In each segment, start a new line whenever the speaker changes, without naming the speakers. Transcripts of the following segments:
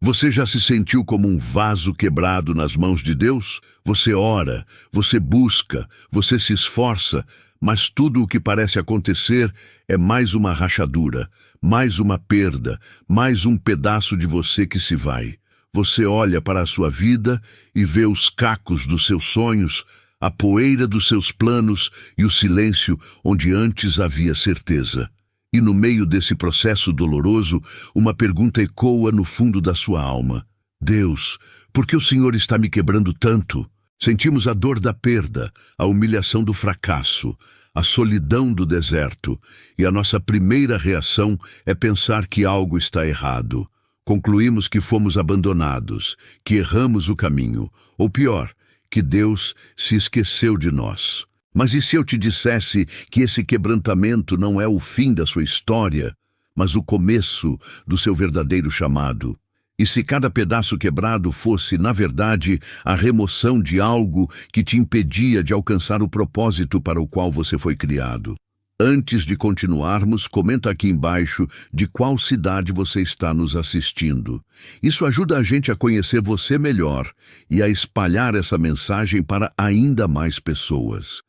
Você já se sentiu como um vaso quebrado nas mãos de Deus? Você ora, você busca, você se esforça, mas tudo o que parece acontecer é mais uma rachadura, mais uma perda, mais um pedaço de você que se vai. Você olha para a sua vida e vê os cacos dos seus sonhos, a poeira dos seus planos e o silêncio onde antes havia certeza. E no meio desse processo doloroso, uma pergunta ecoa no fundo da sua alma. Deus, por que o Senhor está me quebrando tanto? Sentimos a dor da perda, a humilhação do fracasso, a solidão do deserto, e a nossa primeira reação é pensar que algo está errado. Concluímos que fomos abandonados, que erramos o caminho, ou pior, que Deus se esqueceu de nós. Mas e se eu te dissesse que esse quebrantamento não é o fim da sua história, mas o começo do seu verdadeiro chamado? E se cada pedaço quebrado fosse, na verdade, a remoção de algo que te impedia de alcançar o propósito para o qual você foi criado? Antes de continuarmos, comenta aqui embaixo de qual cidade você está nos assistindo. Isso ajuda a gente a conhecer você melhor e a espalhar essa mensagem para ainda mais pessoas.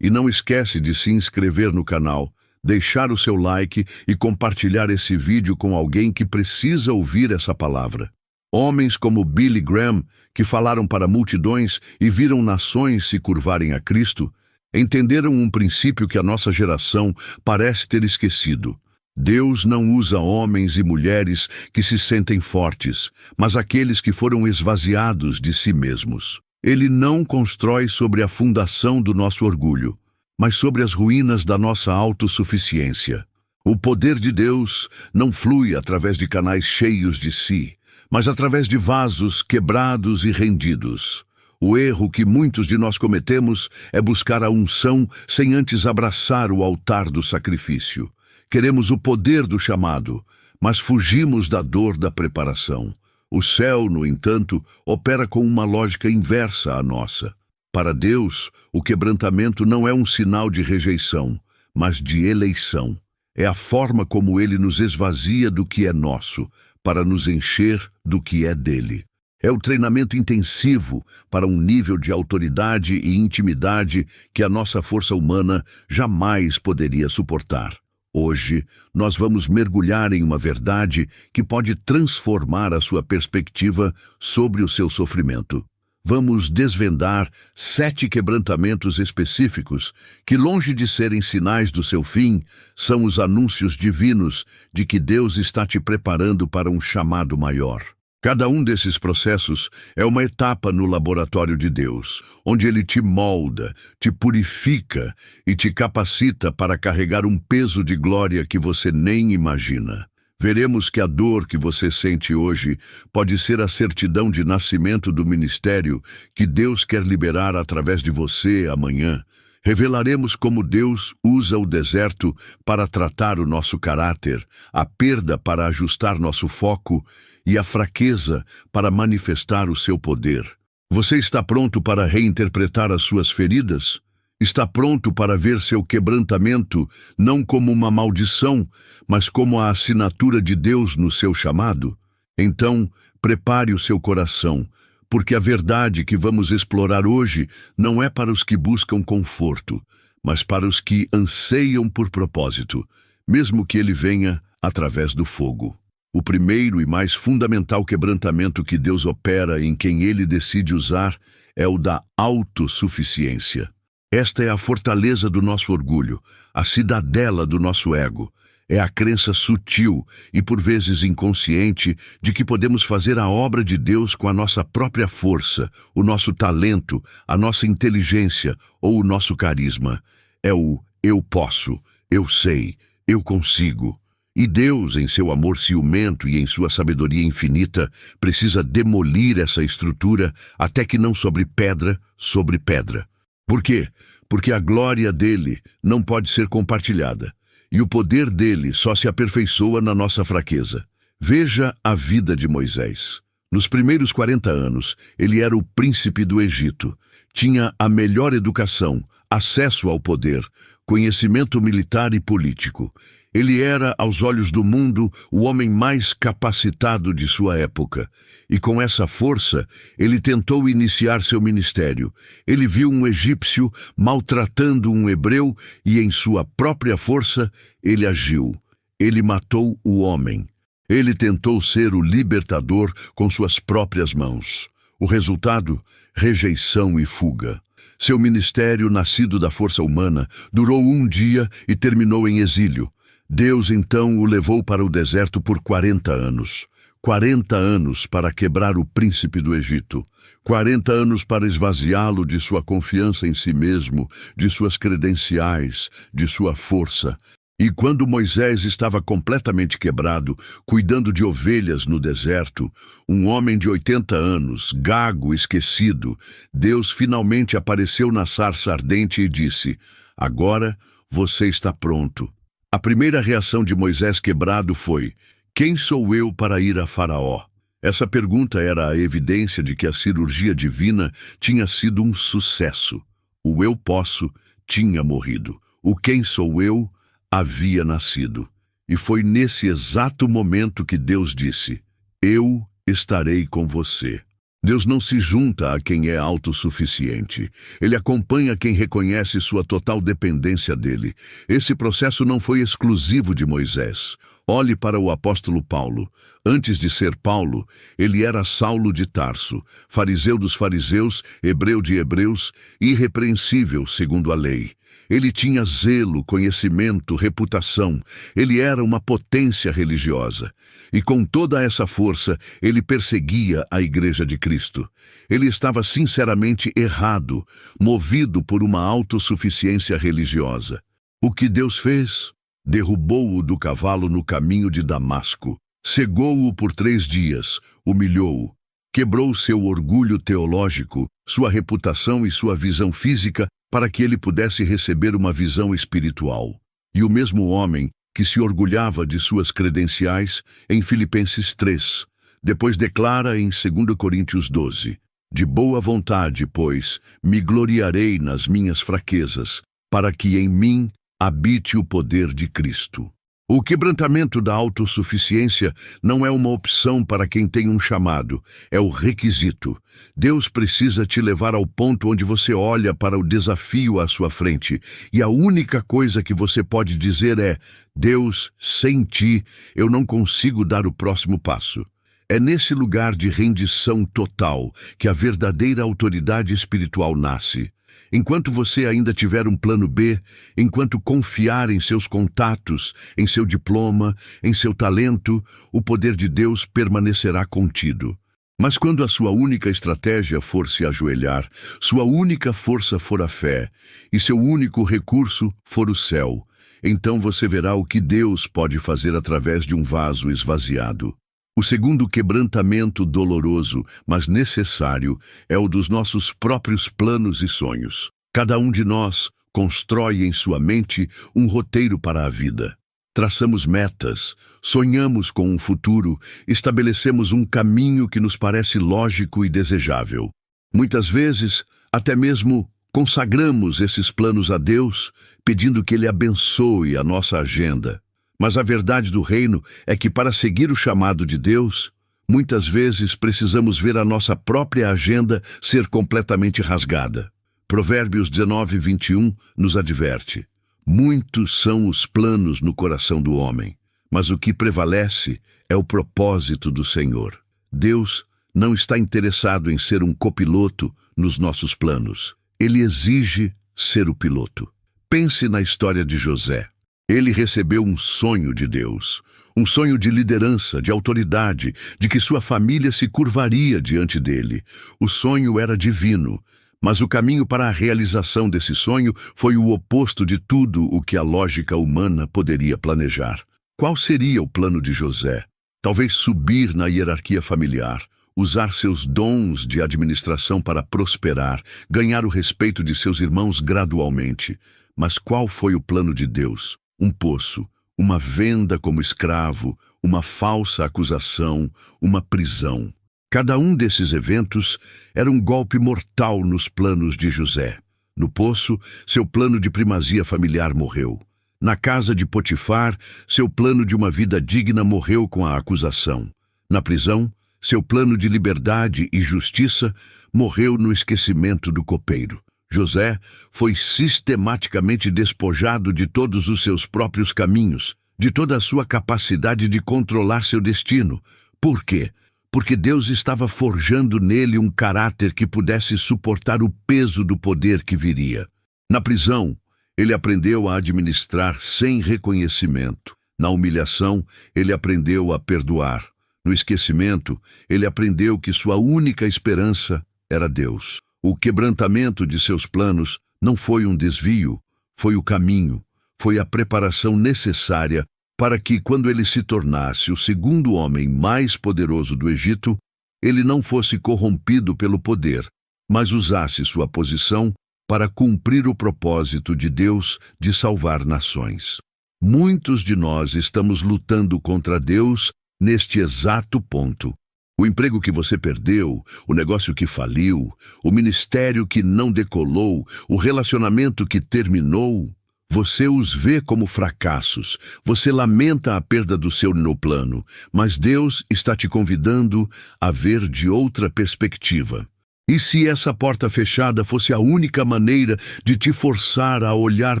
E não esquece de se inscrever no canal, deixar o seu like e compartilhar esse vídeo com alguém que precisa ouvir essa palavra. Homens como Billy Graham, que falaram para multidões e viram nações se curvarem a Cristo, entenderam um princípio que a nossa geração parece ter esquecido. Deus não usa homens e mulheres que se sentem fortes, mas aqueles que foram esvaziados de si mesmos. Ele não constrói sobre a fundação do nosso orgulho, mas sobre as ruínas da nossa autossuficiência. O poder de Deus não flui através de canais cheios de si, mas através de vasos quebrados e rendidos. O erro que muitos de nós cometemos é buscar a unção sem antes abraçar o altar do sacrifício. Queremos o poder do chamado, mas fugimos da dor da preparação. O céu, no entanto, opera com uma lógica inversa à nossa. Para Deus, o quebrantamento não é um sinal de rejeição, mas de eleição. É a forma como Ele nos esvazia do que é nosso, para nos encher do que é dele. É o treinamento intensivo para um nível de autoridade e intimidade que a nossa força humana jamais poderia suportar. Hoje, nós vamos mergulhar em uma verdade que pode transformar a sua perspectiva sobre o seu sofrimento. Vamos desvendar 7 quebrantamentos específicos que, longe de serem sinais do seu fim, são os anúncios divinos de que Deus está te preparando para um chamado maior. Cada um desses processos é uma etapa no laboratório de Deus, onde Ele te molda, te purifica e te capacita para carregar um peso de glória que você nem imagina. Veremos que a dor que você sente hoje pode ser a certidão de nascimento do ministério que Deus quer liberar através de você amanhã. Revelaremos como Deus usa o deserto para tratar o nosso caráter, a perda para ajustar nosso foco e a fraqueza para manifestar o seu poder. Você está pronto para reinterpretar as suas feridas? Está pronto para ver seu quebrantamento não como uma maldição, mas como a assinatura de Deus no seu chamado? Então, prepare o seu coração, porque a verdade que vamos explorar hoje não é para os que buscam conforto, mas para os que anseiam por propósito, mesmo que ele venha através do fogo. O primeiro e mais fundamental quebrantamento que Deus opera em quem Ele decide usar é o da autossuficiência. Esta é a fortaleza do nosso orgulho, a cidadela do nosso ego. É a crença sutil e por vezes inconsciente de que podemos fazer a obra de Deus com a nossa própria força, o nosso talento, a nossa inteligência ou o nosso carisma. É o eu posso, eu sei, eu consigo. E Deus, em seu amor ciumento e em sua sabedoria infinita, precisa demolir essa estrutura até que não sobre pedra sobre pedra. Por quê? Porque a glória dele não pode ser compartilhada. E o poder dele só se aperfeiçoa na nossa fraqueza. Veja a vida de Moisés. Nos primeiros 40 anos, ele era o príncipe do Egito. Tinha a melhor educação, acesso ao poder, conhecimento militar e político. Ele era, aos olhos do mundo, o homem mais capacitado de sua época. E com essa força, ele tentou iniciar seu ministério. Ele viu um egípcio maltratando um hebreu e, em sua própria força, ele agiu. Ele matou o homem. Ele tentou ser o libertador com suas próprias mãos. O resultado? Rejeição e fuga. Seu ministério, nascido da força humana, durou um dia e terminou em exílio. Deus então o levou para o deserto por 40 anos. 40 anos para quebrar o príncipe do Egito. 40 anos para esvaziá-lo de sua confiança em si mesmo, de suas credenciais, de sua força. E quando Moisés estava completamente quebrado, cuidando de ovelhas no deserto, um homem de 80 anos, gago, esquecido, Deus finalmente apareceu na sarça ardente e disse: "Agora você está pronto." A primeira reação de Moisés quebrado foi: "Quem sou eu para ir a Faraó?" Essa pergunta era a evidência de que a cirurgia divina tinha sido um sucesso. O eu posso tinha morrido. O quem sou eu havia nascido. E foi nesse exato momento que Deus disse: "Eu estarei com você." Deus não se junta a quem é autossuficiente. Ele acompanha quem reconhece sua total dependência dele. Esse processo não foi exclusivo de Moisés. Olhe para o apóstolo Paulo. Antes de ser Paulo, ele era Saulo de Tarso, fariseu dos fariseus, hebreu de hebreus, irrepreensível segundo a lei. Ele tinha zelo, conhecimento, reputação. Ele era uma potência religiosa. E com toda essa força, ele perseguia a Igreja de Cristo. Ele estava sinceramente errado, movido por uma autossuficiência religiosa. O que Deus fez? Derrubou-o do cavalo no caminho de Damasco. Cegou-o por 3 dias, humilhou-o. Quebrou seu orgulho teológico, sua reputação e sua visão física para que ele pudesse receber uma visão espiritual. E o mesmo homem que se orgulhava de suas credenciais, em Filipenses 3, depois declara em 2 Coríntios 12, "De boa vontade, pois, me gloriarei nas minhas fraquezas, para que em mim habite o poder de Cristo." O quebrantamento da autossuficiência não é uma opção para quem tem um chamado, é o requisito. Deus precisa te levar ao ponto onde você olha para o desafio à sua frente, e a única coisa que você pode dizer é: "Deus, sem ti, eu não consigo dar o próximo passo." É nesse lugar de rendição total que a verdadeira autoridade espiritual nasce. Enquanto você ainda tiver um plano B, enquanto confiar em seus contatos, em seu diploma, em seu talento, o poder de Deus permanecerá contido. Mas quando a sua única estratégia for se ajoelhar, sua única força for a fé, e seu único recurso for o céu, então você verá o que Deus pode fazer através de um vaso esvaziado. O segundo quebrantamento doloroso, mas necessário, é o dos nossos próprios planos e sonhos. Cada um de nós constrói em sua mente um roteiro para a vida. Traçamos metas, sonhamos com um futuro, estabelecemos um caminho que nos parece lógico e desejável. Muitas vezes, até mesmo consagramos esses planos a Deus, pedindo que Ele abençoe a nossa agenda. Mas a verdade do reino é que, para seguir o chamado de Deus, muitas vezes precisamos ver a nossa própria agenda ser completamente rasgada. Provérbios 19:21 nos adverte: "Muitos são os planos no coração do homem, mas o que prevalece é o propósito do Senhor." Deus não está interessado em ser um copiloto nos nossos planos. Ele exige ser o piloto. Pense na história de José. Ele recebeu um sonho de Deus, um sonho de liderança, de autoridade, de que sua família se curvaria diante dele. O sonho era divino, mas o caminho para a realização desse sonho foi o oposto de tudo o que a lógica humana poderia planejar. Qual seria o plano de José? Talvez subir na hierarquia familiar, usar seus dons de administração para prosperar, ganhar o respeito de seus irmãos gradualmente. Mas qual foi o plano de Deus? Um poço, uma venda como escravo, uma falsa acusação, uma prisão. Cada um desses eventos era um golpe mortal nos planos de José. No poço, seu plano de primazia familiar morreu. Na casa de Potifar, seu plano de uma vida digna morreu com a acusação. Na prisão, seu plano de liberdade e justiça morreu no esquecimento do copeiro. José foi sistematicamente despojado de todos os seus próprios caminhos, de toda a sua capacidade de controlar seu destino. Por quê? Porque Deus estava forjando nele um caráter que pudesse suportar o peso do poder que viria. Na prisão, ele aprendeu a administrar sem reconhecimento. Na humilhação, ele aprendeu a perdoar. No esquecimento, ele aprendeu que sua única esperança era Deus. O quebrantamento de seus planos não foi um desvio, foi o caminho, foi a preparação necessária para que, quando ele se tornasse o segundo homem mais poderoso do Egito, ele não fosse corrompido pelo poder, mas usasse sua posição para cumprir o propósito de Deus de salvar nações. Muitos de nós estamos lutando contra Deus neste exato ponto. O emprego que você perdeu, o negócio que faliu, o ministério que não decolou, o relacionamento que terminou, você os vê como fracassos, você lamenta a perda do seu plano, mas Deus está te convidando a ver de outra perspectiva. E se essa porta fechada fosse a única maneira de te forçar a olhar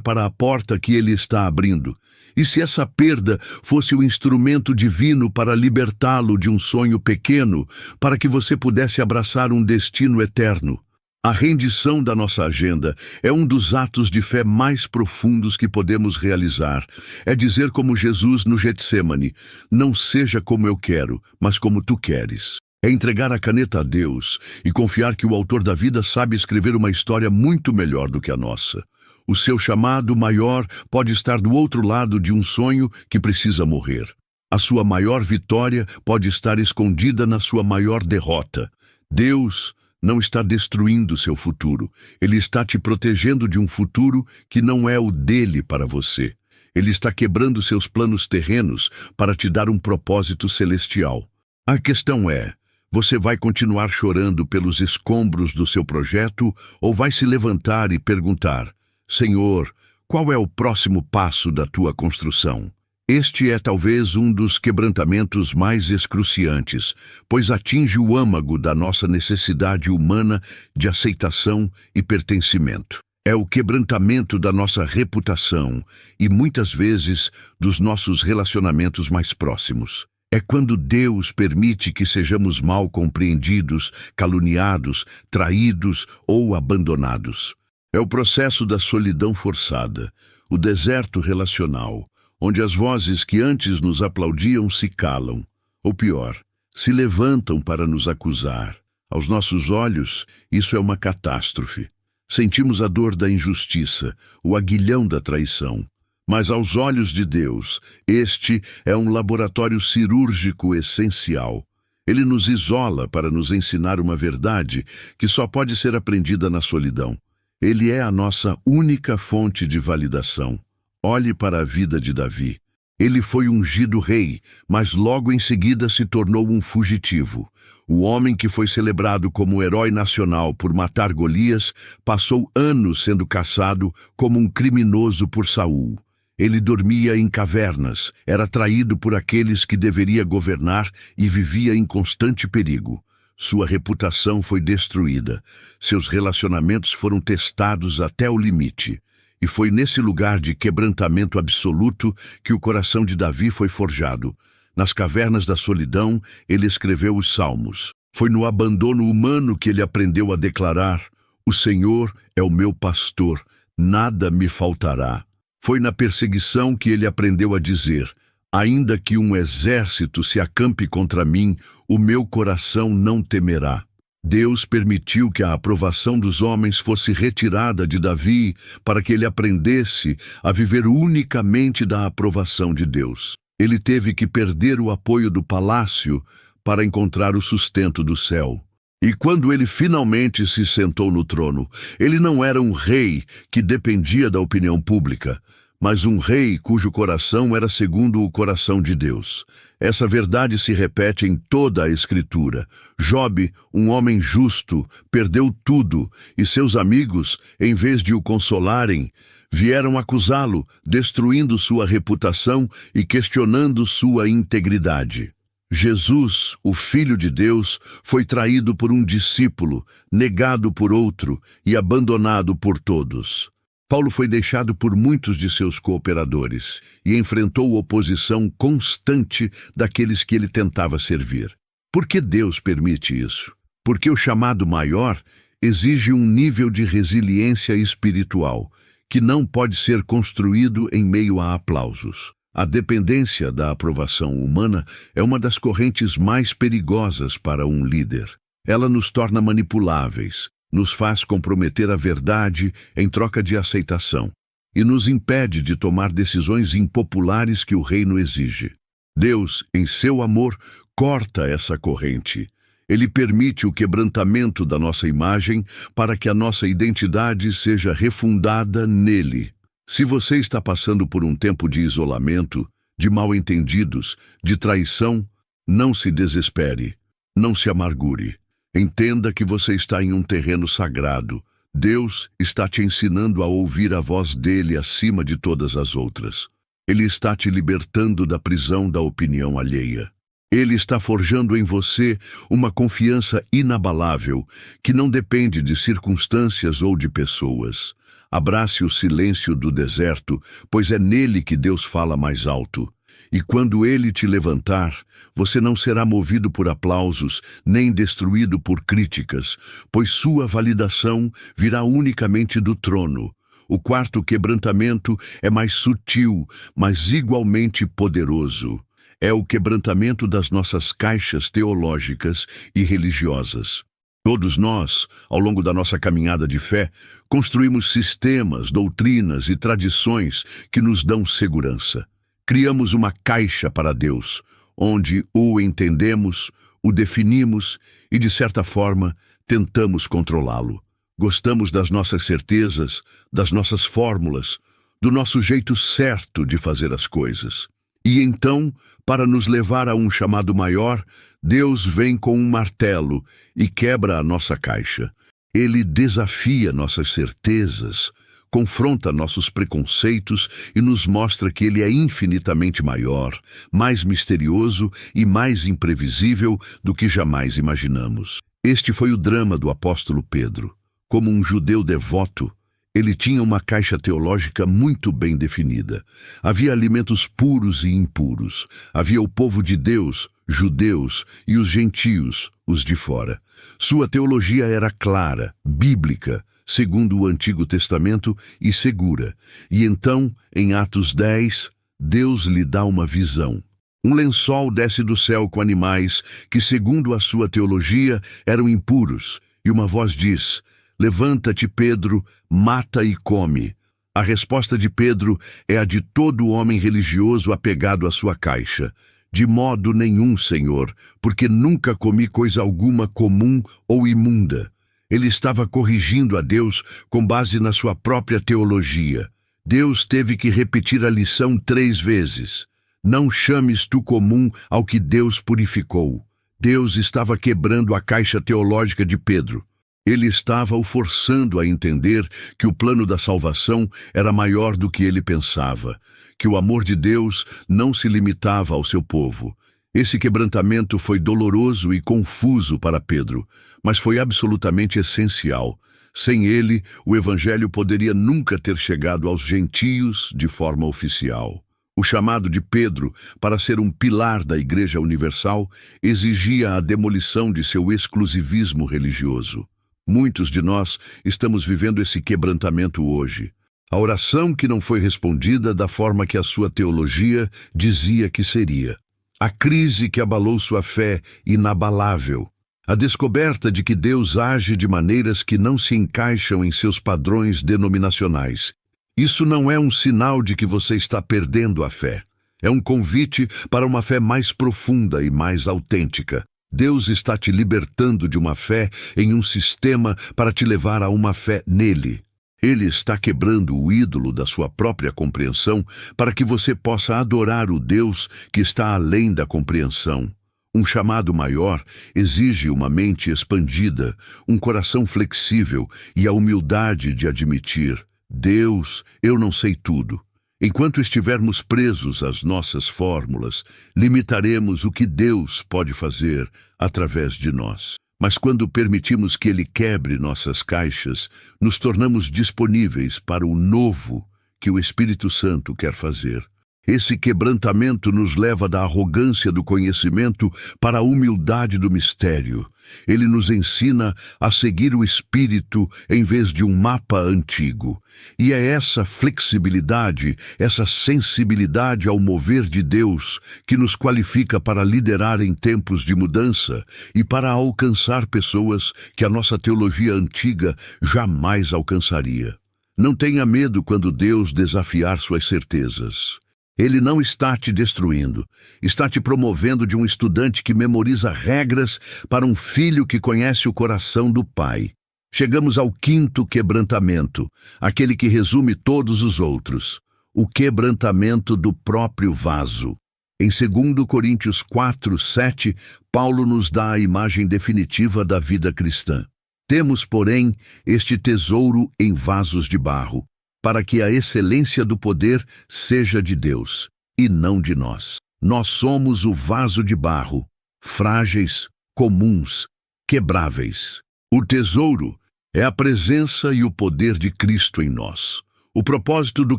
para a porta que Ele está abrindo? E se essa perda fosse o instrumento divino para libertá-lo de um sonho pequeno, para que você pudesse abraçar um destino eterno? A rendição da nossa agenda é um dos atos de fé mais profundos que podemos realizar. É dizer como Jesus no Getsêmani: não seja como eu quero, mas como tu queres. É entregar a caneta a Deus e confiar que o autor da vida sabe escrever uma história muito melhor do que a nossa. O seu chamado maior pode estar do outro lado de um sonho que precisa morrer. A sua maior vitória pode estar escondida na sua maior derrota. Deus não está destruindo seu futuro. Ele está te protegendo de um futuro que não é o dele para você. Ele está quebrando seus planos terrenos para te dar um propósito celestial. A questão é: você vai continuar chorando pelos escombros do seu projeto ou vai se levantar e perguntar: Senhor, qual é o próximo passo da tua construção? Este é talvez um dos quebrantamentos mais excruciantes, pois atinge o âmago da nossa necessidade humana de aceitação e pertencimento. É o quebrantamento da nossa reputação e, muitas vezes, dos nossos relacionamentos mais próximos. É quando Deus permite que sejamos mal compreendidos, caluniados, traídos ou abandonados. É o processo da solidão forçada, o deserto relacional, onde as vozes que antes nos aplaudiam se calam, ou pior, se levantam para nos acusar. Aos nossos olhos, isso é uma catástrofe. Sentimos a dor da injustiça, o aguilhão da traição. Mas aos olhos de Deus, este é um laboratório cirúrgico essencial. Ele nos isola para nos ensinar uma verdade que só pode ser aprendida na solidão. Ele é a nossa única fonte de validação. Olhe para a vida de Davi. Ele foi ungido rei, mas logo em seguida se tornou um fugitivo. O homem que foi celebrado como herói nacional por matar Golias passou anos sendo caçado como um criminoso por Saul. Ele dormia em cavernas, era traído por aqueles que deveria governar e vivia em constante perigo. Sua reputação foi destruída, seus relacionamentos foram testados até o limite. E foi nesse lugar de quebrantamento absoluto que o coração de Davi foi forjado. Nas cavernas da solidão, ele escreveu os Salmos. Foi no abandono humano que ele aprendeu a declarar: o Senhor é o meu pastor, nada me faltará. Foi na perseguição que ele aprendeu a dizer: ainda que um exército se acampe contra mim, o meu coração não temerá. Deus permitiu que a aprovação dos homens fosse retirada de Davi para que ele aprendesse a viver unicamente da aprovação de Deus. Ele teve que perder o apoio do palácio para encontrar o sustento do céu. E quando ele finalmente se sentou no trono, ele não era um rei que dependia da opinião pública, mas um rei cujo coração era segundo o coração de Deus. Essa verdade se repete em toda a Escritura. Jobe, um homem justo, perdeu tudo, e seus amigos, em vez de o consolarem, Vieram acusá-lo, destruindo sua reputação e questionando sua integridade. Jesus, o Filho de Deus, foi traído por um discípulo, negado por outro e abandonado por todos. Paulo foi deixado por muitos de seus cooperadores e enfrentou oposição constante daqueles que ele tentava servir. Por que Deus permite isso? Porque o chamado maior exige um nível de resiliência espiritual que não pode ser construído em meio a aplausos. A dependência da aprovação humana é uma das correntes mais perigosas para um líder. Ela nos torna manipuláveis, nos faz comprometer a verdade em troca de aceitação e nos impede de tomar decisões impopulares que o reino exige. Deus, em seu amor, corta essa corrente. Ele permite o quebrantamento da nossa imagem para que a nossa identidade seja refundada nele. Se você está passando por um tempo de isolamento, de mal-entendidos, de traição, não se desespere, não se amargure. Entenda que você está em um terreno sagrado. Deus está te ensinando a ouvir a voz dele acima de todas as outras. Ele está te libertando da prisão da opinião alheia. Ele está forjando em você uma confiança inabalável que não depende de circunstâncias ou de pessoas. Abrace o silêncio do deserto, pois é nele que Deus fala mais alto. E quando ele te levantar, você não será movido por aplausos, nem destruído por críticas, pois sua validação virá unicamente do trono. O quarto quebrantamento é mais sutil, mas igualmente poderoso. É o quebrantamento das nossas caixas teológicas e religiosas. Todos nós, ao longo da nossa caminhada de fé, construímos sistemas, doutrinas e tradições que nos dão segurança. Criamos uma caixa para Deus, onde o entendemos, o definimos e, de certa forma, tentamos controlá-lo. Gostamos das nossas certezas, das nossas fórmulas, do nosso jeito certo de fazer as coisas. E então, para nos levar a um chamado maior, Deus vem com um martelo e quebra a nossa caixa. Ele desafia nossas certezas, confronta nossos preconceitos e nos mostra que ele é infinitamente maior, mais misterioso e mais imprevisível do que jamais imaginamos. Este foi o drama do apóstolo Pedro. Como um judeu devoto, ele tinha uma caixa teológica muito bem definida. Havia alimentos puros e impuros. Havia o povo de Deus, judeus, e os gentios, os de fora. Sua teologia era clara, bíblica, segundo o Antigo Testamento, e segura. E então, em Atos 10, Deus lhe dá uma visão. Um lençol desce do céu com animais que, segundo a sua teologia, eram impuros. E uma voz diz: "Levanta-te, Pedro, mata e come." A resposta de Pedro é a de todo homem religioso apegado à sua caixa. "De modo nenhum, Senhor, porque nunca comi coisa alguma comum ou imunda." Ele estava corrigindo a Deus com base na sua própria teologia. Deus teve que repetir a lição 3 vezes. Não chames tu comum ao que Deus purificou. Deus estava quebrando a caixa teológica de Pedro. Ele estava o forçando a entender que o plano da salvação era maior do que ele pensava, que o amor de Deus não se limitava ao seu povo. Esse quebrantamento foi doloroso e confuso para Pedro, mas foi absolutamente essencial. Sem ele, o evangelho poderia nunca ter chegado aos gentios de forma oficial. O chamado de Pedro para ser um pilar da Igreja Universal exigia a demolição de seu exclusivismo religioso. Muitos de nós estamos vivendo esse quebrantamento hoje. A oração que não foi respondida da forma que a sua teologia dizia que seria. A crise que abalou sua fé inabalável. A descoberta de que Deus age de maneiras que não se encaixam em seus padrões denominacionais. Isso não é um sinal de que você está perdendo a fé. É um convite para uma fé mais profunda e mais autêntica. Deus está te libertando de uma fé em um sistema para te levar a uma fé nele. Ele está quebrando o ídolo da sua própria compreensão para que você possa adorar o Deus que está além da compreensão. Um chamado maior exige uma mente expandida, um coração flexível e a humildade de admitir: Deus, eu não sei tudo. Enquanto estivermos presos às nossas fórmulas, limitaremos o que Deus pode fazer através de nós. Mas quando permitimos que Ele quebre nossas caixas, nos tornamos disponíveis para o novo que o Espírito Santo quer fazer. Esse quebrantamento nos leva da arrogância do conhecimento para a humildade do mistério. Ele nos ensina a seguir o Espírito em vez de um mapa antigo. E é essa flexibilidade, essa sensibilidade ao mover de Deus que nos qualifica para liderar em tempos de mudança e para alcançar pessoas que a nossa teologia antiga jamais alcançaria. Não tenha medo quando Deus desafiar suas certezas. Ele não está te destruindo, está te promovendo de um estudante que memoriza regras para um filho que conhece o coração do Pai. Chegamos ao quinto quebrantamento, aquele que resume todos os outros, o quebrantamento do próprio vaso. Em 2 Coríntios 4:7, Paulo nos dá a imagem definitiva da vida cristã. Temos, porém, este tesouro em vasos de barro, para que a excelência do poder seja de Deus, e não de nós. Nós somos o vaso de barro, frágeis, comuns, quebráveis. O tesouro é a presença e o poder de Cristo em nós. O propósito do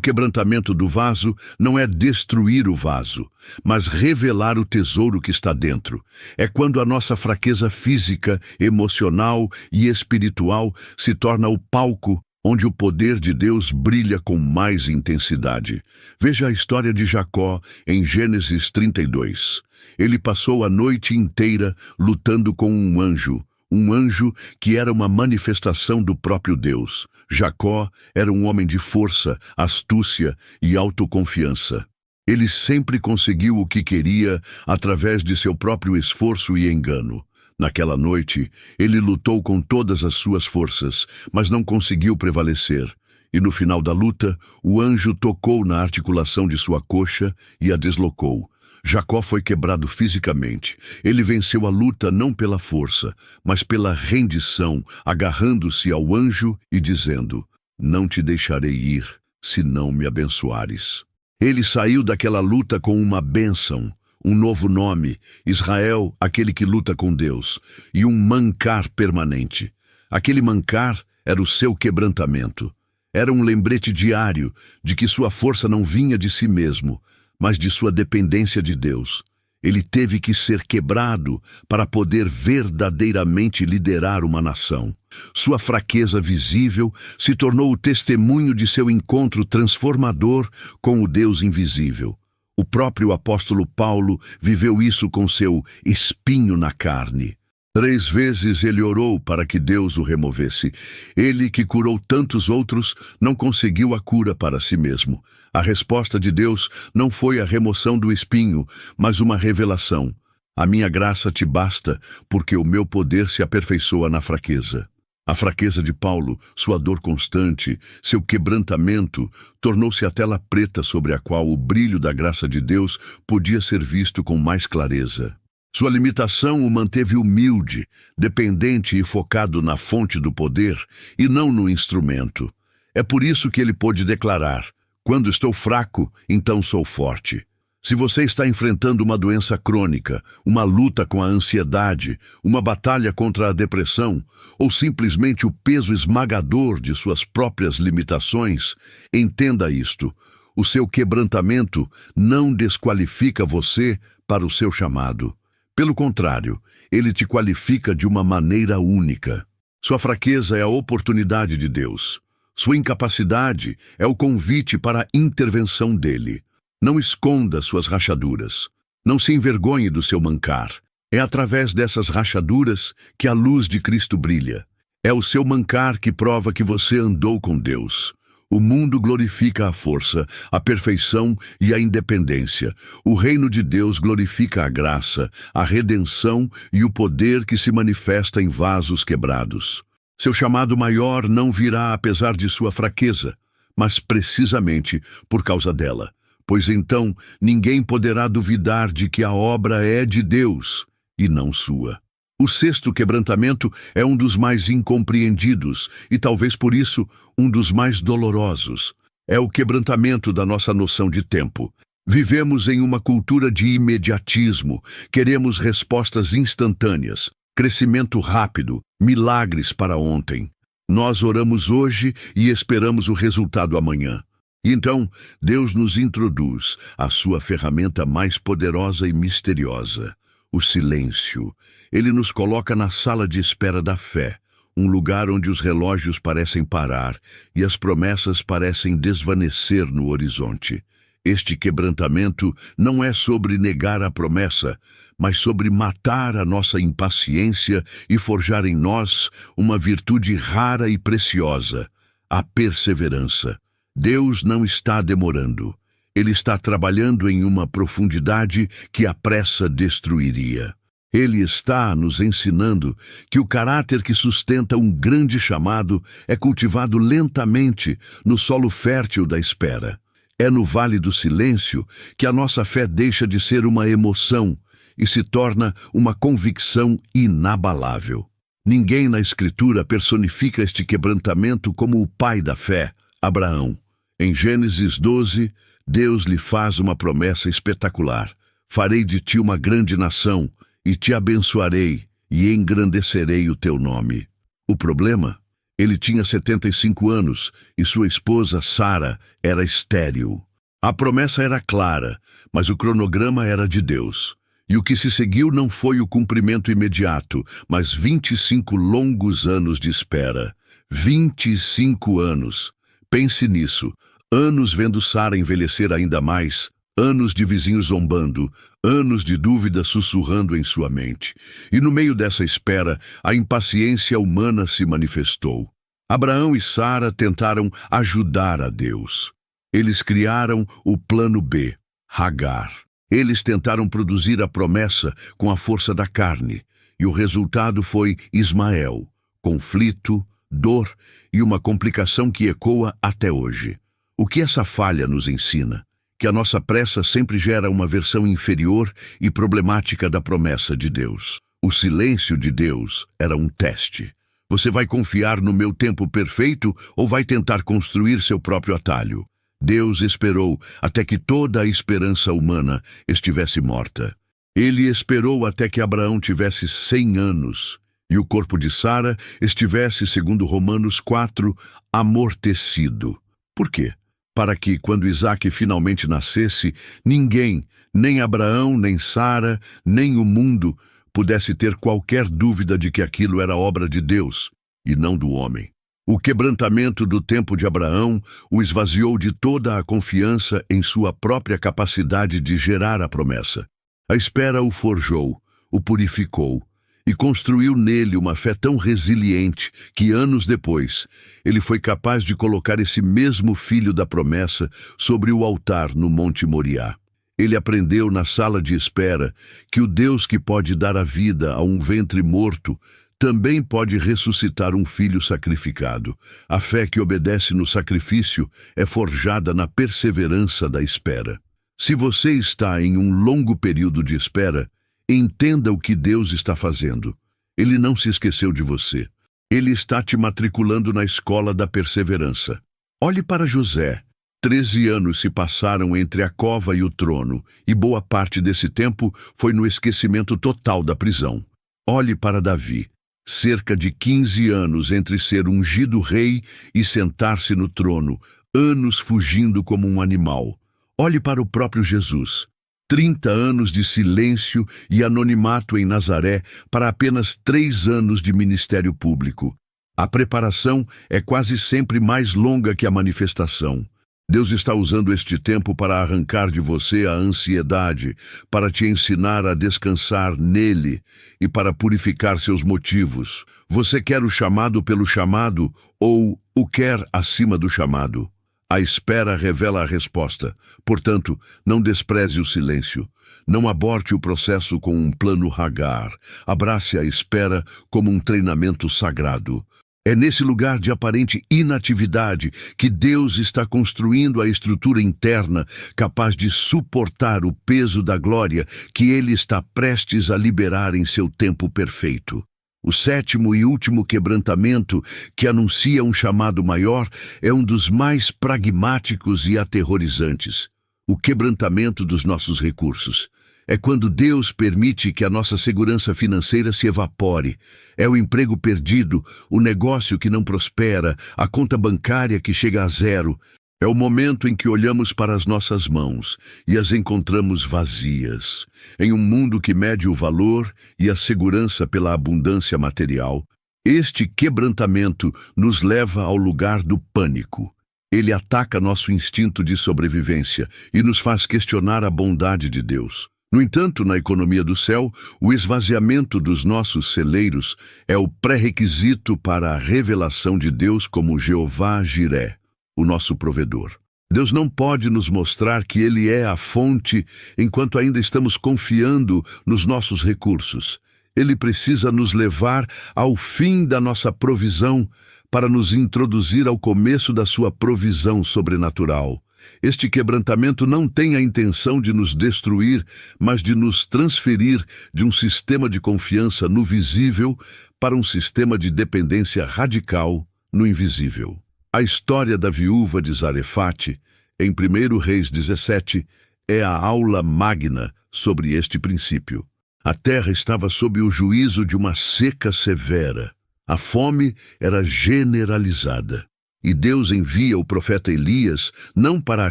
quebrantamento do vaso não é destruir o vaso, mas revelar o tesouro que está dentro. É quando a nossa fraqueza física, emocional e espiritual se torna o palco onde o poder de Deus brilha com mais intensidade. Veja a história de Jacó em Gênesis 32. Ele passou a noite inteira lutando com um anjo que era uma manifestação do próprio Deus. Jacó era um homem de força, astúcia e autoconfiança. Ele sempre conseguiu o que queria através de seu próprio esforço e engano. Naquela noite, ele lutou com todas as suas forças, mas não conseguiu prevalecer. E no final da luta, o anjo tocou na articulação de sua coxa e a deslocou. Jacó foi quebrado fisicamente. Ele venceu a luta não pela força, mas pela rendição, agarrando-se ao anjo e dizendo: "Não te deixarei ir, se não me abençoares." Ele saiu daquela luta com uma bênção, um novo nome, Israel, aquele que luta com Deus, e um mancar permanente. Aquele mancar era o seu quebrantamento. Era um lembrete diário de que sua força não vinha de si mesmo, mas de sua dependência de Deus. Ele teve que ser quebrado para poder verdadeiramente liderar uma nação. Sua fraqueza visível se tornou o testemunho de seu encontro transformador com o Deus invisível. O próprio apóstolo Paulo viveu isso com seu espinho na carne. 3 vezes ele orou para que Deus o removesse. Ele, que curou tantos outros, não conseguiu a cura para si mesmo. A resposta de Deus não foi a remoção do espinho, mas uma revelação. A minha graça te basta, porque o meu poder se aperfeiçoa na fraqueza. A fraqueza de Paulo, sua dor constante, seu quebrantamento, tornou-se a tela preta sobre a qual o brilho da graça de Deus podia ser visto com mais clareza. Sua limitação o manteve humilde, dependente e focado na fonte do poder e não no instrumento. É por isso que ele pôde declarar: "Quando estou fraco, então sou forte." Se você está enfrentando uma doença crônica, uma luta com a ansiedade, uma batalha contra a depressão, ou simplesmente o peso esmagador de suas próprias limitações, entenda isto: o seu quebrantamento não desqualifica você para o seu chamado. Pelo contrário, ele te qualifica de uma maneira única. Sua fraqueza é a oportunidade de Deus. Sua incapacidade é o convite para a intervenção dele. Não esconda suas rachaduras. Não se envergonhe do seu mancar. É através dessas rachaduras que a luz de Cristo brilha. É o seu mancar que prova que você andou com Deus. O mundo glorifica a força, a perfeição e a independência. O reino de Deus glorifica a graça, a redenção e o poder que se manifesta em vasos quebrados. Seu chamado maior não virá apesar de sua fraqueza, mas precisamente por causa dela. Pois então ninguém poderá duvidar de que a obra é de Deus e não sua. O sexto quebrantamento é um dos mais incompreendidos e talvez por isso um dos mais dolorosos. É o quebrantamento da nossa noção de tempo. Vivemos em uma cultura de imediatismo, queremos respostas instantâneas, crescimento rápido, milagres para ontem. Nós oramos hoje e esperamos o resultado amanhã. Então, Deus nos introduz à sua ferramenta mais poderosa e misteriosa, o silêncio. Ele nos coloca na sala de espera da fé, um lugar onde os relógios parecem parar e as promessas parecem desvanecer no horizonte. Este quebrantamento não é sobre negar a promessa, mas sobre matar a nossa impaciência e forjar em nós uma virtude rara e preciosa, a perseverança. Deus não está demorando. Ele está trabalhando em uma profundidade que a pressa destruiria. Ele está nos ensinando que o caráter que sustenta um grande chamado é cultivado lentamente no solo fértil da espera. É no vale do silêncio que a nossa fé deixa de ser uma emoção e se torna uma convicção inabalável. Ninguém na Escritura personifica este quebrantamento como o pai da fé, Abraão. Em Gênesis 12, Deus lhe faz uma promessa espetacular. Farei de ti uma grande nação, e te abençoarei, e engrandecerei o teu nome. O problema? Ele tinha 75 anos, e sua esposa, Sara, era estéril. A promessa era clara, mas o cronograma era de Deus. E o que se seguiu não foi o cumprimento imediato, mas 25 longos anos de espera. 25 anos. Pense nisso. Anos vendo Sara envelhecer ainda mais, anos de vizinhos zombando, anos de dúvida sussurrando em sua mente. E no meio dessa espera, a impaciência humana se manifestou. Abraão e Sara tentaram ajudar a Deus. Eles criaram o plano B, Hagar. Eles tentaram produzir a promessa com a força da carne, e o resultado foi Ismael, conflito, dor e uma complicação que ecoa até hoje. O que essa falha nos ensina? Que a nossa pressa sempre gera uma versão inferior e problemática da promessa de Deus. O silêncio de Deus era um teste. Você vai confiar no meu tempo perfeito ou vai tentar construir seu próprio atalho? Deus esperou até que toda a esperança humana estivesse morta. Ele esperou até que Abraão tivesse 100 anos e o corpo de Sara estivesse, segundo Romanos 4, amortecido. Por quê? Para que, quando Isaque finalmente nascesse, ninguém, nem Abraão, nem Sara, nem o mundo, pudesse ter qualquer dúvida de que aquilo era obra de Deus e não do homem. O quebrantamento do tempo de Abraão o esvaziou de toda a confiança em sua própria capacidade de gerar a promessa. A espera o forjou, o purificou e construiu nele uma fé tão resiliente que, anos depois, ele foi capaz de colocar esse mesmo filho da promessa sobre o altar no Monte Moriá. Ele aprendeu na sala de espera que o Deus que pode dar a vida a um ventre morto também pode ressuscitar um filho sacrificado. A fé que obedece no sacrifício é forjada na perseverança da espera. Se você está em um longo período de espera, entenda o que Deus está fazendo. Ele não se esqueceu de você. Ele está te matriculando na escola da perseverança. Olhe para José. 13 anos se passaram entre a cova e o trono, e boa parte desse tempo foi no esquecimento total da prisão. Olhe para Davi. Cerca de 15 anos entre ser ungido rei e sentar-se no trono, anos fugindo como um animal. Olhe para o próprio Jesus. 30 anos de silêncio e anonimato em Nazaré para apenas 3 anos de ministério público. A preparação é quase sempre mais longa que a manifestação. Deus está usando este tempo para arrancar de você a ansiedade, para te ensinar a descansar nele e para purificar seus motivos. Você quer o chamado pelo chamado ou o quer acima do chamado? A espera revela a resposta. Portanto, não despreze o silêncio. Não aborte o processo com um plano Hagar. Abrace a espera como um treinamento sagrado. É nesse lugar de aparente inatividade que Deus está construindo a estrutura interna capaz de suportar o peso da glória que Ele está prestes a liberar em seu tempo perfeito. O sétimo e último quebrantamento, que anuncia um chamado maior, é um dos mais pragmáticos e aterrorizantes: o quebrantamento dos nossos recursos. É quando Deus permite que a nossa segurança financeira se evapore. É o emprego perdido, o negócio que não prospera, a conta bancária que chega a zero. É o momento em que olhamos para as nossas mãos e as encontramos vazias. Em um mundo que mede o valor e a segurança pela abundância material, este quebrantamento nos leva ao lugar do pânico. Ele ataca nosso instinto de sobrevivência e nos faz questionar a bondade de Deus. No entanto, na economia do céu, o esvaziamento dos nossos celeiros é o pré-requisito para a revelação de Deus como Jeová Jiré, o nosso provedor. Deus não pode nos mostrar que Ele é a fonte enquanto ainda estamos confiando nos nossos recursos. Ele precisa nos levar ao fim da nossa provisão para nos introduzir ao começo da sua provisão sobrenatural. Este quebrantamento não tem a intenção de nos destruir, mas de nos transferir de um sistema de confiança no visível para um sistema de dependência radical no invisível. A história da viúva de Zarefate, em 1 Reis 17, é a aula magna sobre este princípio. A terra estava sob o juízo de uma seca severa. A fome era generalizada. E Deus envia o profeta Elias não para a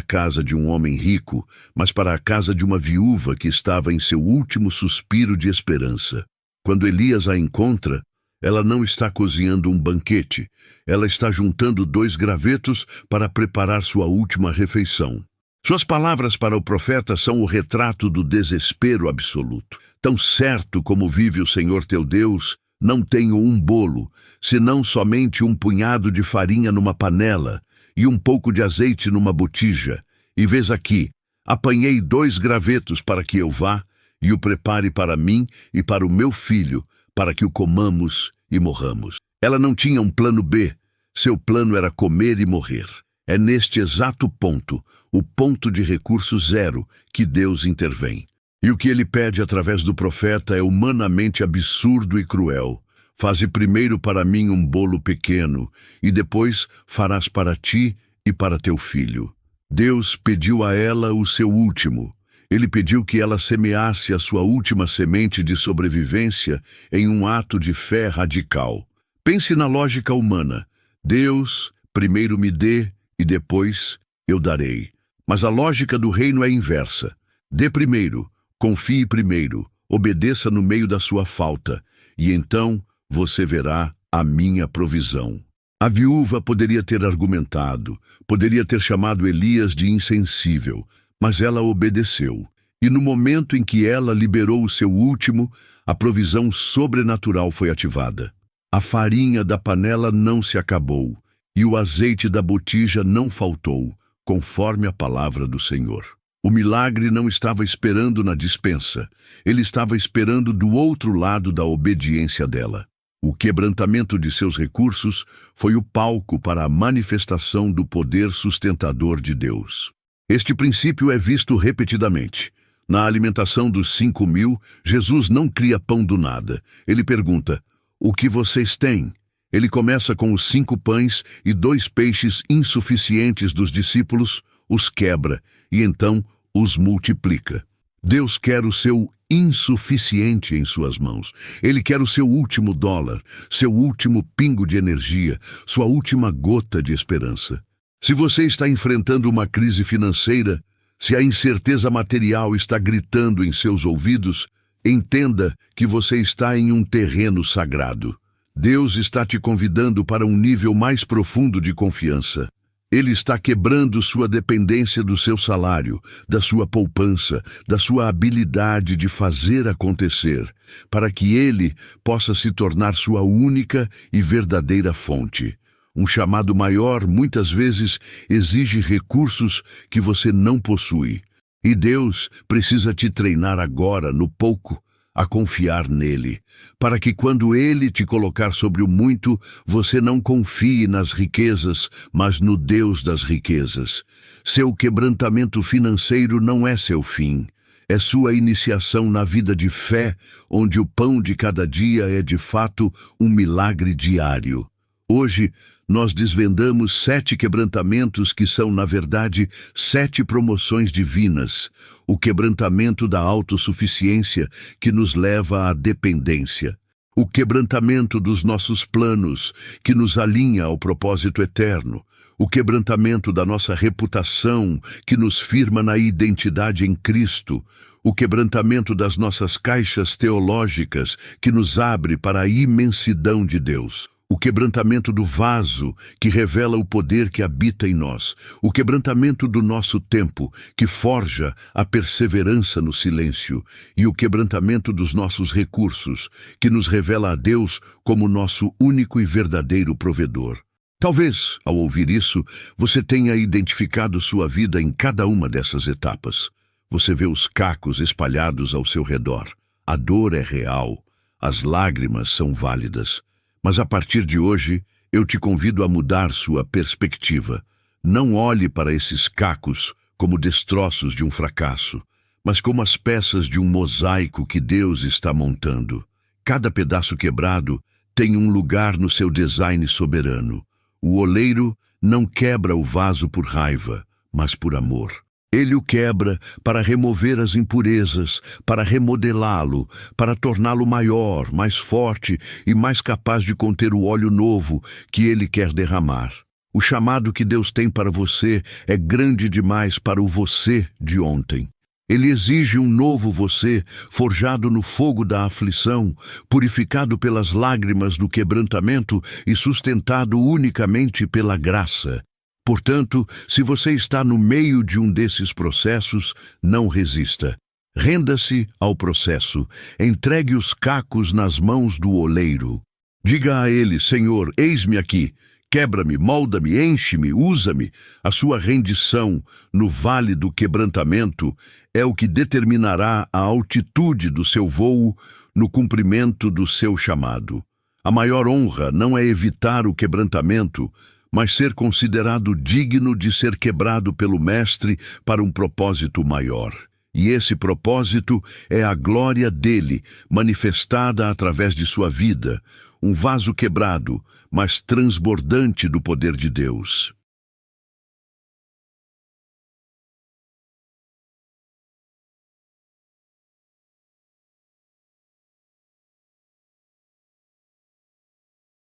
casa de um homem rico, mas para a casa de uma viúva que estava em seu último suspiro de esperança. Quando Elias a encontra, ela não está cozinhando um banquete, ela está juntando 2 gravetos para preparar sua última refeição. Suas palavras para o profeta são o retrato do desespero absoluto. Tão certo como vive o Senhor teu Deus, não tenho um bolo, senão somente um punhado de farinha numa panela e um pouco de azeite numa botija. E vês aqui, apanhei 2 gravetos para que eu vá e o prepare para mim e para o meu filho, para que o comamos e morramos. Ela não tinha um plano B, seu plano era comer e morrer. É neste exato ponto, o ponto de recurso zero, que Deus intervém. E o que ele pede através do profeta é humanamente absurdo e cruel. Faze primeiro para mim um bolo pequeno, e depois farás para ti e para teu filho. Deus pediu a ela o seu último. Ele pediu que ela semeasse a sua última semente de sobrevivência em um ato de fé radical. Pense na lógica humana. Deus, primeiro me dê e depois eu darei. Mas a lógica do reino é inversa. Dê primeiro. Confie primeiro, obedeça no meio da sua falta, e então você verá a minha provisão. A viúva poderia ter argumentado, poderia ter chamado Elias de insensível, mas ela obedeceu. E no momento em que ela liberou o seu último, a provisão sobrenatural foi ativada. A farinha da panela não se acabou, e o azeite da botija não faltou, conforme a palavra do Senhor. O milagre não estava esperando na despensa, ele estava esperando do outro lado da obediência dela. O quebrantamento de seus recursos foi o palco para a manifestação do poder sustentador de Deus. Este princípio é visto repetidamente. Na alimentação dos 5.000, Jesus não cria pão do nada. Ele pergunta: o que vocês têm? Ele começa com os 5 pães e 2 peixes insuficientes dos discípulos, os quebra e então os multiplica. Deus quer o seu insuficiente em suas mãos. Ele quer o seu último dólar, seu último pingo de energia, sua última gota de esperança. Se você está enfrentando uma crise financeira, se a incerteza material está gritando em seus ouvidos, entenda que você está em um terreno sagrado. Deus está te convidando para um nível mais profundo de confiança. Ele está quebrando sua dependência do seu salário, da sua poupança, da sua habilidade de fazer acontecer, para que Ele possa se tornar sua única e verdadeira fonte. Um chamado maior, muitas vezes, exige recursos que você não possui. E Deus precisa te treinar agora, no pouco, a confiar nele, para que quando ele te colocar sobre o muito, você não confie nas riquezas, mas no Deus das riquezas. Seu quebrantamento financeiro não é seu fim. É sua iniciação na vida de fé, onde o pão de cada dia é de fato um milagre diário. Hoje, nós desvendamos 7 quebrantamentos que são, na verdade, 7 promoções divinas. O quebrantamento da autossuficiência, que nos leva à dependência. O quebrantamento dos nossos planos, que nos alinha ao propósito eterno. O quebrantamento da nossa reputação, que nos firma na identidade em Cristo. O quebrantamento das nossas caixas teológicas, que nos abre para a imensidão de Deus. O quebrantamento do vaso, que revela o poder que habita em nós. O quebrantamento do nosso tempo, que forja a perseverança no silêncio. E o quebrantamento dos nossos recursos, que nos revela a Deus como nosso único e verdadeiro provedor. Talvez, ao ouvir isso, você tenha identificado sua vida em cada uma dessas etapas. Você vê os cacos espalhados ao seu redor. A dor é real. As lágrimas são válidas. Mas a partir de hoje, eu te convido a mudar sua perspectiva. Não olhe para esses cacos como destroços de um fracasso, mas como as peças de um mosaico que Deus está montando. Cada pedaço quebrado tem um lugar no seu design soberano. O oleiro não quebra o vaso por raiva, mas por amor. Ele o quebra para remover as impurezas, para remodelá-lo, para torná-lo maior, mais forte e mais capaz de conter o óleo novo que ele quer derramar. O chamado que Deus tem para você é grande demais para o você de ontem. Ele exige um novo você, forjado no fogo da aflição, purificado pelas lágrimas do quebrantamento e sustentado unicamente pela graça. Portanto, se você está no meio de um desses processos, não resista. Renda-se ao processo. Entregue os cacos nas mãos do oleiro. Diga a ele: Senhor, eis-me aqui. Quebra-me, molda-me, enche-me, usa-me. A sua rendição no vale do quebrantamento é o que determinará a altitude do seu voo no cumprimento do seu chamado. A maior honra não é evitar o quebrantamento, mas ser considerado digno de ser quebrado pelo Mestre para um propósito maior. E esse propósito é a glória dele, manifestada através de sua vida, um vaso quebrado, mas transbordante do poder de Deus.